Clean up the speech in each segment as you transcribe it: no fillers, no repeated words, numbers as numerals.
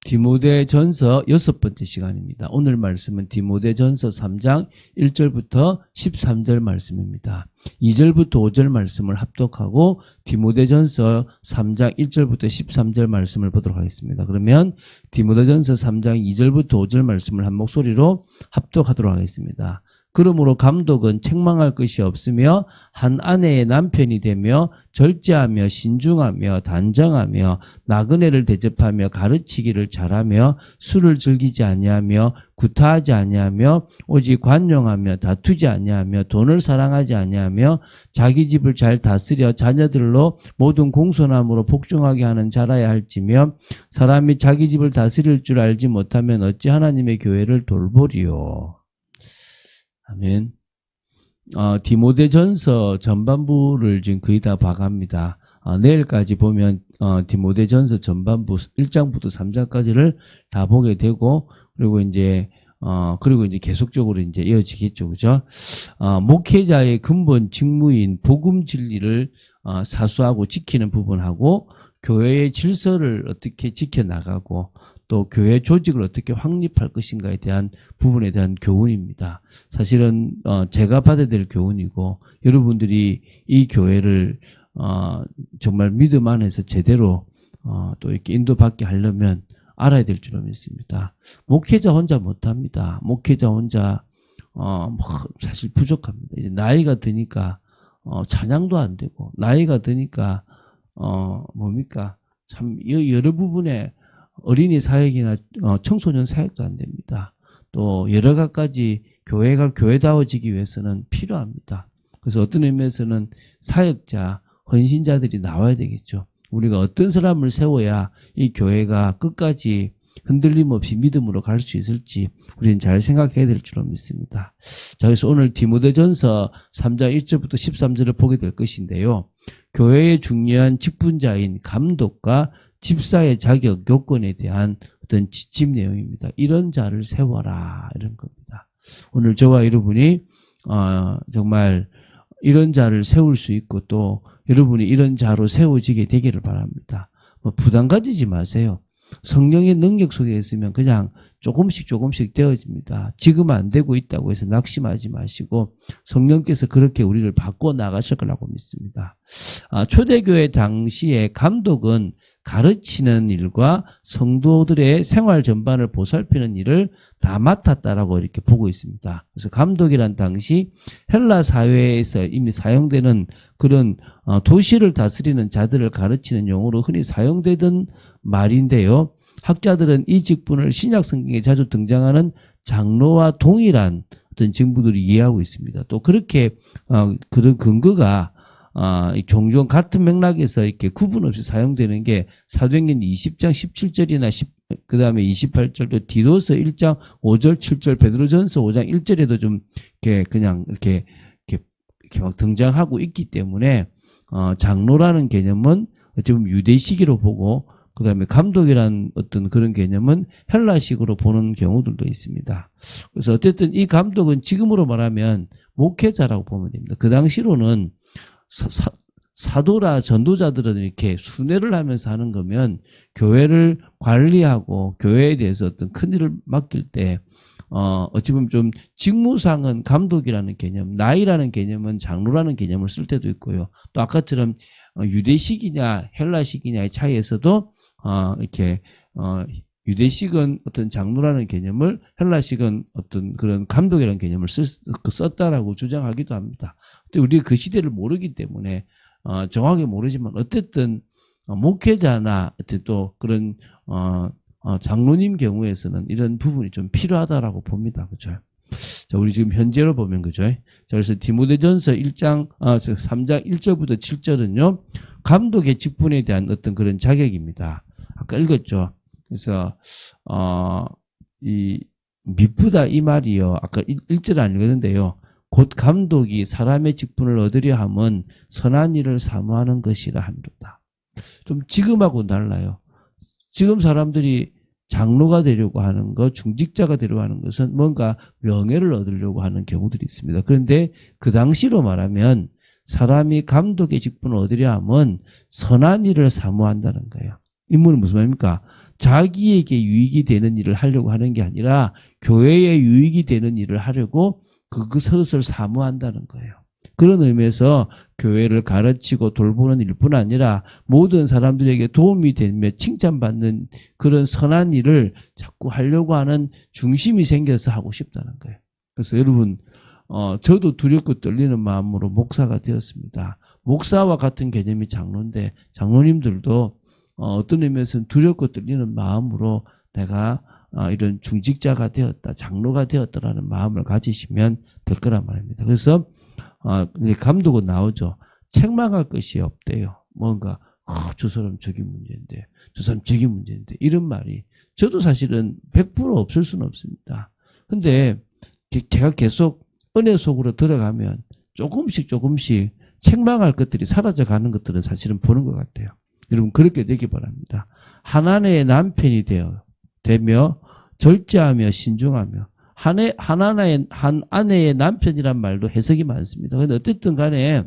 디모데전서 6번째 시간입니다. 오늘 말씀은 디모데전서 3장 1절부터 13절 말씀입니다. 2절부터 5절 말씀을 합독하고 디모데전서 3장 1절부터 13절 말씀을 보도록 하겠습니다. 그러면 디모데전서 3장 2절부터 5절 말씀을 한 목소리로 합독하도록 하겠습니다. 그러므로 감독은 책망할 것이 없으며 한 아내의 남편이 되며 절제하며 신중하며 단정하며 나그네를 대접하며 가르치기를 잘하며 술을 즐기지 아니하며 구타하지 아니하며 오직 관용하며 다투지 아니하며 돈을 사랑하지 아니하며 자기 집을 잘 다스려 자녀들로 모든 공손함으로 복종하게 하는 자라야 할지며 사람이 자기 집을 다스릴 줄 알지 못하면 어찌 하나님의 교회를 돌보리요. 아멘. 디모데전서 전반부를 지금 거의 다 봐갑니다. 내일까지 보면 디모데전서 전반부 1장부터 3장까지를 다 보게 되고, 그리고 이제 계속적으로 이제 이어지겠죠, 그죠? 목회자의 근본 직무인 복음 진리를 사수하고 지키는 부분하고, 교회의 질서를 어떻게 지켜나가고, 또 교회 조직을 어떻게 확립할 것인가에 대한 부분에 대한 교훈입니다. 사실은 제가 받아야 될 교훈이고, 여러분들이 이 교회를 정말 믿음 안에서 제대로 또 이렇게 인도받게 하려면 알아야 될 줄로 믿습니다. 목회자 혼자 못합니다. 목회자 혼자 사실 부족합니다. 이제 나이가 드니까 찬양도 안 되고, 나이가 드니까 참 여러 부분에 어린이 사역이나 청소년 사역도 안 됩니다. 또 여러 가지 교회가 교회다워지기 위해서는 필요합니다. 그래서 어떤 의미에서는 사역자, 헌신자들이 나와야 되겠죠. 우리가 어떤 사람을 세워야 이 교회가 끝까지 흔들림 없이 믿음으로 갈 수 있을지 우리는 잘 생각해야 될 줄로 믿습니다. 자, 그래서 오늘 디모데전서 3장 1절부터 13절을 보게 될 것인데요. 교회의 중요한 직분자인 감독과 집사의 자격 요건에 대한 어떤 지침 내용입니다. 이런 자를 세워라, 이런 겁니다. 오늘 저와 여러분이 정말 이런 자를 세울 수 있고, 또 여러분이 이런 자로 세워지게 되기를 바랍니다. 부담 가지지 마세요. 성령의 능력 속에 있으면 그냥 조금씩 되어집니다. 지금 안 되고 있다고 해서 낙심하지 마시고 성령께서 그렇게 우리를 바꿔 나가실 거라고 믿습니다. 초대교회 당시에 감독은 가르치는 일과 성도들의 생활 전반을 보살피는 일을 다 맡았다라고 이렇게 보고 있습니다. 그래서 감독이란 당시 헬라 사회에서 이미 사용되는 그런 도시를 다스리는 자들을 가르치는 용어로 흔히 사용되던 말인데요. 학자들은 이 직분을 신약 성경에 자주 등장하는 장로와 동일한 어떤 직분들을 이해하고 있습니다. 또 그렇게 그런 근거가 종종 같은 맥락에서 이렇게 구분 없이 사용되는 게 사도행전 20장 17절이나 그 다음에 28절도 디도서 1장 5절 7절 베드로전서 5장 1절에도 좀 이렇게 막 등장하고 있기 때문에 장로라는 개념은 어찌 보면 유대식으로 보고, 그 다음에 감독이라는 어떤 그런 개념은 헬라식으로 보는 경우들도 있습니다. 그래서 어쨌든 이 감독은 지금으로 말하면 목회자라고 보면 됩니다. 그 당시로는 사도라 전도자들은 이렇게 순회를 하면서 하는 거면 교회를 관리하고 교회에 대해서 어떤 큰 일을 맡길 때 어찌 보면 좀 직무상은 감독이라는 개념, 나이라는 개념은 장로라는 개념을 쓸 때도 있고요. 또 아까처럼 유대식이냐 헬라식이냐의 차이에서도 이렇게 유대식은 어떤 장로라는 개념을, 헬라식은 어떤 그런 감독이라는 개념을 썼다라고 주장하기도 합니다. 근데 우리가 그 시대를 모르기 때문에 정확하게 모르지만 어쨌든 목회자나 또 그런 장로님 경우에서는 이런 부분이 좀 필요하다라고 봅니다. 그죠? 자, 우리 지금 현재로 보면 그죠? 자, 그래서 디모데전서 3장 1절부터 7절은요, 감독의 직분에 대한 어떤 그런 자격입니다. 아까 읽었죠? 그래서 이 미쁘다 이 말이요. 아까 1절 안 읽었는데요. 곧 감독이 사람의 직분을 얻으려 함은 선한 일을 사모하는 것이라 합니다. 좀 지금하고 달라요. 지금 사람들이 장로가 되려고 하는 것, 중직자가 되려고 하는 것은 뭔가 명예를 얻으려고 하는 경우들이 있습니다. 그런데 그 당시로 말하면 사람이 감독의 직분을 얻으려 하면 선한 일을 사모한다는 거예요. 임무는 무슨 말입니까? 자기에게 유익이 되는 일을 하려고 하는 게 아니라 교회에 유익이 되는 일을 하려고 그것을 사모한다는 거예요. 그런 의미에서 교회를 가르치고 돌보는 일뿐 아니라 모든 사람들에게 도움이 되며 칭찬받는 그런 선한 일을 자꾸 하려고 하는 중심이 생겨서 하고 싶다는 거예요. 그래서 여러분, 저도 두렵고 떨리는 마음으로 목사가 되었습니다. 목사와 같은 개념이 장로인데 장로님들도 어떤 의미에서는 두렵고 떨리는 마음으로 내가 이런 중직자가 되었다, 장로가 되었다라는 마음을 가지시면 될 거란 말입니다. 그래서 감독은 나오죠. 책망할 것이 없대요. 뭔가 저 사람 저기 문제인데, 저 사람 저기 문제인데 이런 말이 저도 사실은 100% 없을 수는 없습니다. 근데 제가 계속 은혜 속으로 들어가면 조금씩 책망할 것들이 사라져가는 것들은 사실은 보는 것 같아요. 여러분 그렇게 되기 바랍니다. 하나님의 남편이 되며 절제하며 신중하며 한 아내의 남편이란 말도 해석이 많습니다. 그런데 어쨌든 간에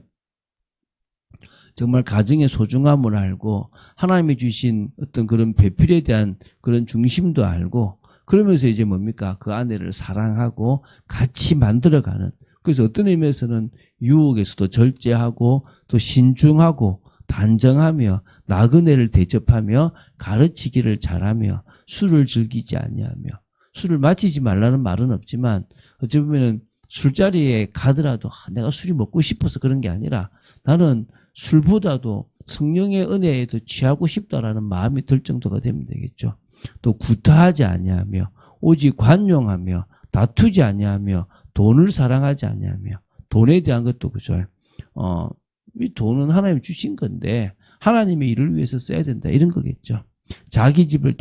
정말 가정의 소중함을 알고 하나님이 주신 어떤 그런 배필에 대한 그런 중심도 알고 그러면서 이제 뭡니까? 그 아내를 사랑하고 같이 만들어가는. 그래서 어떤 의미에서는 유혹에서도 절제하고 또 신중하고 단정하며 나그네를 대접하며 가르치기를 잘하며 술을 즐기지 아니하며 술을 마시지 말라는 말은 없지만 어찌 보면은 술자리에 가더라도 내가 술이 먹고 싶어서 그런 게 아니라 나는 술보다도 성령의 은혜에 더 취하고 싶다라는 마음이 들 정도가 되면 되겠죠. 또 구타하지 아니하며 오직 관용하며 다투지 아니하며 돈을 사랑하지 아니하며 돈에 대한 것도 그죠. 이 돈은 하나님이 주신 건데 하나님의 일을 위해서 써야 된다 이런 거겠죠. 자기 집을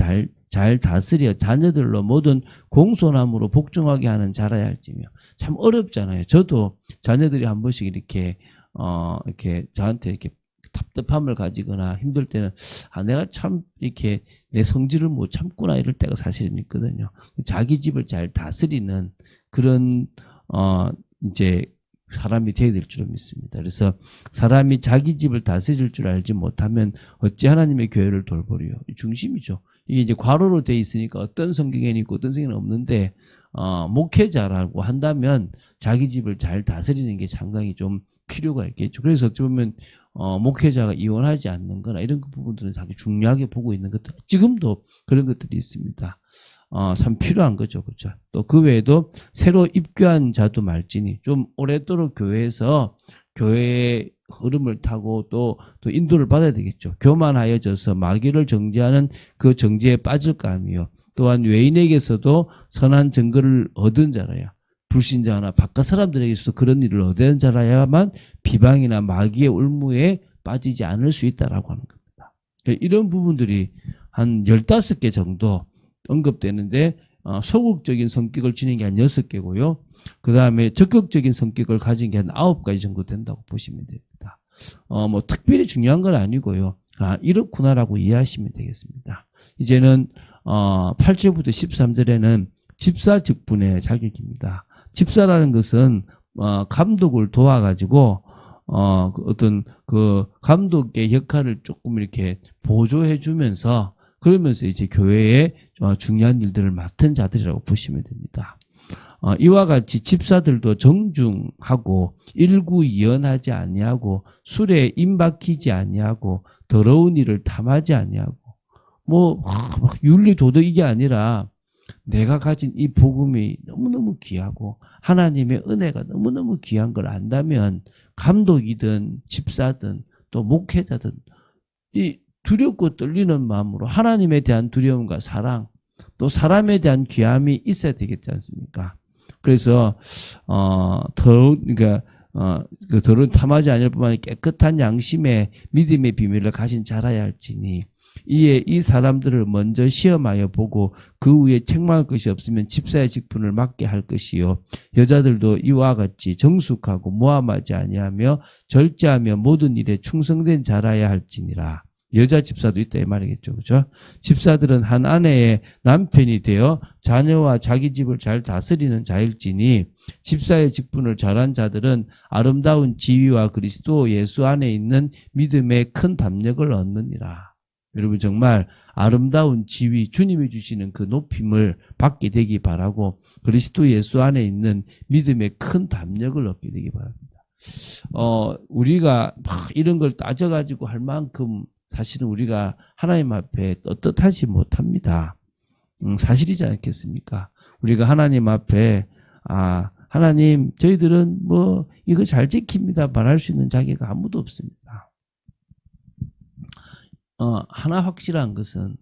잘 다스려 자녀들로 모든 공손함으로 복종하게 하는 자라야 할지며. 참 어렵잖아요. 저도 자녀들이 한 번씩 이렇게 저한테 이렇게 답답함을 가지거나 힘들 때는 내가 참 이렇게 내 성질을 못 참구나 이럴 때가 사실은 있거든요. 자기 집을 잘 다스리는 그런 이제 사람이 되어야 될 줄은 믿습니다. 그래서 사람이 자기 집을 다스릴 줄 알지 못하면 어찌 하나님의 교회를 돌보리요. 중심이죠. 이게 이제 괄호로 돼 있으니까 어떤 성경에는 있고 어떤 성경에는 없는데 목회자라고 한다면 자기 집을 잘 다스리는 게 상당히 좀 필요가 있겠죠. 그래서 어찌 보면 목회자가 이혼하지 않는 거나 이런 부분들은 자기 중요하게 보고 있는 것들 지금도 그런 것들이 있습니다. 참 필요한 거죠. 그죠. 또 그 외에도 새로 입교한 자도 말지니 좀 오랫도록 교회에서 교회의 흐름을 타고 또 인도를 받아야 되겠죠. 교만하여져서 마귀를 정죄하는 그 정죄에 빠질까 하며 또한 외인에게서도 선한 증거를 얻은 자라야 불신자나 바깥 사람들에게서도 그런 일을 얻은 자라야만 비방이나 마귀의 올무에 빠지지 않을 수 있다라고 하는 겁니다. 이런 부분들이 한 15개 정도 언급되는데 소극적인 성격을 지닌 게 한 6개고요. 그 다음에 적극적인 성격을 가진 게 한 9가지 정도 된다고 보시면 됩니다. 뭐 특별히 중요한 건 아니고요. 이렇구나라고 이해하시면 되겠습니다. 이제는 8절부터 13절에는 집사 직분의 자격입니다. 집사라는 것은 감독을 도와가지고 어떤 그 감독의 역할을 조금 이렇게 보조해 주면서 그러면서 이제 교회의 중요한 일들을 맡은 자들이라고 보시면 됩니다. 이와 같이 집사들도 정중하고 일구이연하지 아니하고 술에 임박히지 아니하고 더러운 일을 탐하지 아니하고 뭐 윤리 도덕 이게 아니라 내가 가진 이 복음이 너무너무 귀하고 하나님의 은혜가 너무너무 귀한 걸 안다면 감독이든 집사든 또 목회자든 이 두렵고 떨리는 마음으로 하나님에 대한 두려움과 사랑 또 사람에 대한 귀함이 있어야 되겠지 않습니까? 그래서 그 더러운 탐하지 않을 뿐만 아니라 깨끗한 양심의 믿음의 비밀을 가진 자라야 할지니 이에 이 사람들을 먼저 시험하여 보고 그 후에 책망할 것이 없으면 집사의 직분을 맡게 할 것이요 여자들도 이와 같이 정숙하고 모함하지 아니하며 절제하며 모든 일에 충성된 자라야 할지니라. 여자 집사도 있다 이 말이겠죠. 그죠? 집사들은 한 아내의 남편이 되어 자녀와 자기 집을 잘 다스리는 자일지니 집사의 직분을 잘한 자들은 아름다운 지위와 그리스도 예수 안에 있는 믿음의 큰 담력을 얻느니라. 여러분 정말 아름다운 지위, 주님이 주시는 그 높임을 받게 되기 바라고 그리스도 예수 안에 있는 믿음의 큰 담력을 얻게 되기 바랍니다. 우리가 막 이런 걸 따져가지고 할 만큼 사실은 우리가 하나님 앞에 떳떳하지 못합니다. 사실이지 않겠습니까? 우리가 하나님 앞에 하나님 저희들은 뭐 이거 잘 지킵니다 말할 수 있는 자격이 아무도 없습니다. 하나 확실한 것은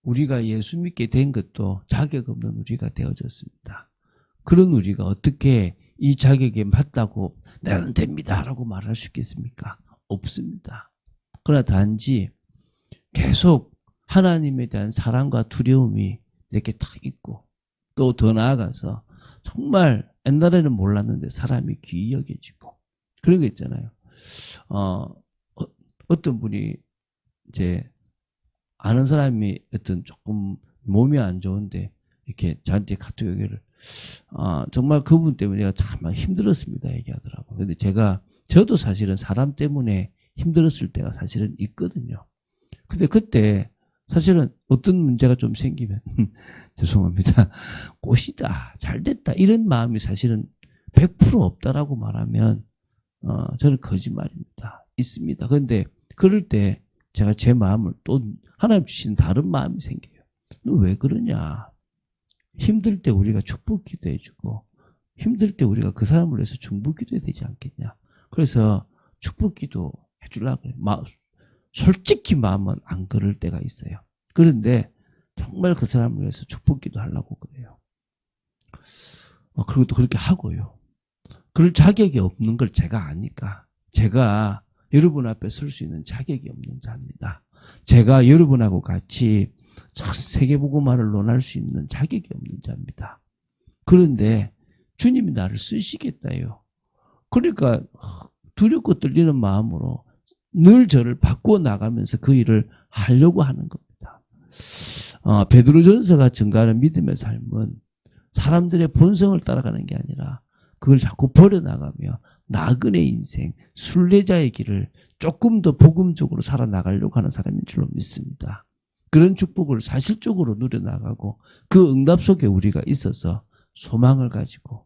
우리가 예수 믿게 된 것도 자격 없는 우리가 되어졌습니다. 그런 우리가 어떻게 이 자격에 맞다고 나는 됩니다라고 말할 수 있겠습니까? 없습니다. 그러나 단지 계속 하나님에 대한 사랑과 두려움이 이렇게 딱 있고 또 더 나아가서 정말 옛날에는 몰랐는데 사람이 귀히 여겨지고 그런 거 있잖아요. 어떤 분이 이제 아는 사람이 어떤 조금 몸이 안 좋은데 이렇게 저한테 카톡 얘기를 정말 그분 때문에 내가 참 힘들었습니다 얘기하더라고요. 근데 저도 사실은 사람 때문에 힘들었을 때가 사실은 있거든요. 근데 그때 사실은 어떤 문제가 좀 생기면 죄송합니다. 꽃이다, 잘됐다 이런 마음이 사실은 100% 없다라고 말하면 저는 거짓말입니다. 있습니다. 그런데 그럴 때 제가 제 마음을 또 하나님 주신 다른 마음이 생겨요. 너 왜 그러냐? 힘들 때 우리가 축복 기도해주고 힘들 때 우리가 그 사람을 위해서 중보 기도해야 되지 않겠냐? 그래서 축복 기도 해주려고 그래요. 솔직히 마음은 안 그럴 때가 있어요. 그런데 정말 그 사람을 위해서 축복 기도하려고 그래요. 그리고 또 그렇게 하고요. 그럴 자격이 없는 걸 제가 아니까 제가 여러분 앞에 설 수 있는 자격이 없는 자입니다. 제가 여러분하고 같이 세계복음화를 논할 수 있는 자격이 없는 자입니다. 그런데 주님이 나를 쓰시겠다요. 그러니까 두렵고 떨리는 마음으로 늘 저를 바꾸어 나가면서 그 일을 하려고 하는 겁니다. 베드로전서가 증가하는 믿음의 삶은 사람들의 본성을 따라가는 게 아니라 그걸 자꾸 버려나가며 나그네 인생, 순례자의 길을 조금 더 복음적으로 살아나가려고 하는 사람인 줄로 믿습니다. 그런 축복을 사실적으로 누려나가고 그 응답 속에 우리가 있어서 소망을 가지고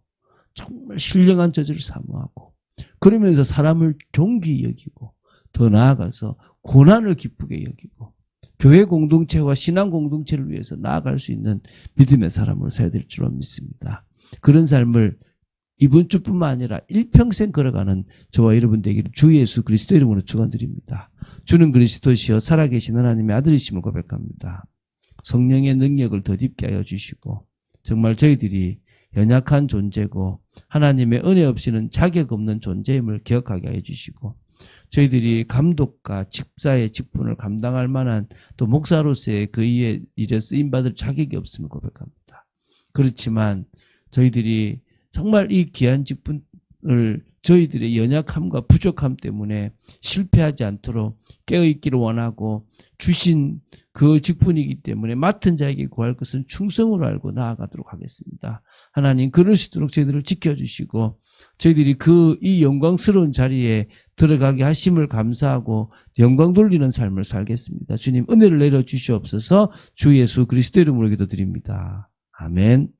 정말 신령한 저주를 사모하고 그러면서 사람을 존귀히 여기고 더 나아가서 고난을 기쁘게 여기고 교회 공동체와 신앙 공동체를 위해서 나아갈 수 있는 믿음의 사람으로 서야 될 줄로 믿습니다. 그런 삶을 이번 주뿐만 아니라 일평생 걸어가는 저와 여러분 되기를 주 예수 그리스도 이름으로 축원드립니다. 주는 그리스도시여 살아계신 하나님의 아들이심을 고백합니다. 성령의 능력을 더 깊게 하여 주시고 정말 저희들이 연약한 존재고 하나님의 은혜 없이는 자격 없는 존재임을 기억하게 하여 주시고 저희들이 감독과 집사의 직분을 감당할 만한 또 목사로서의 그 일에 쓰임받을 자격이 없음을 고백합니다. 그렇지만 저희들이 정말 이 귀한 직분을 저희들의 연약함과 부족함 때문에 실패하지 않도록 깨어있기를 원하고 주신 그 직분이기 때문에 맡은 자에게 구할 것은 충성으로 알고 나아가도록 하겠습니다. 하나님 그럴 수 있도록 저희들을 지켜주시고 저희들이 이 영광스러운 자리에 들어가게 하심을 감사하고 영광 돌리는 삶을 살겠습니다. 주님 은혜를 내려주시옵소서. 주 예수 그리스도 이름으로 기도드립니다. 아멘.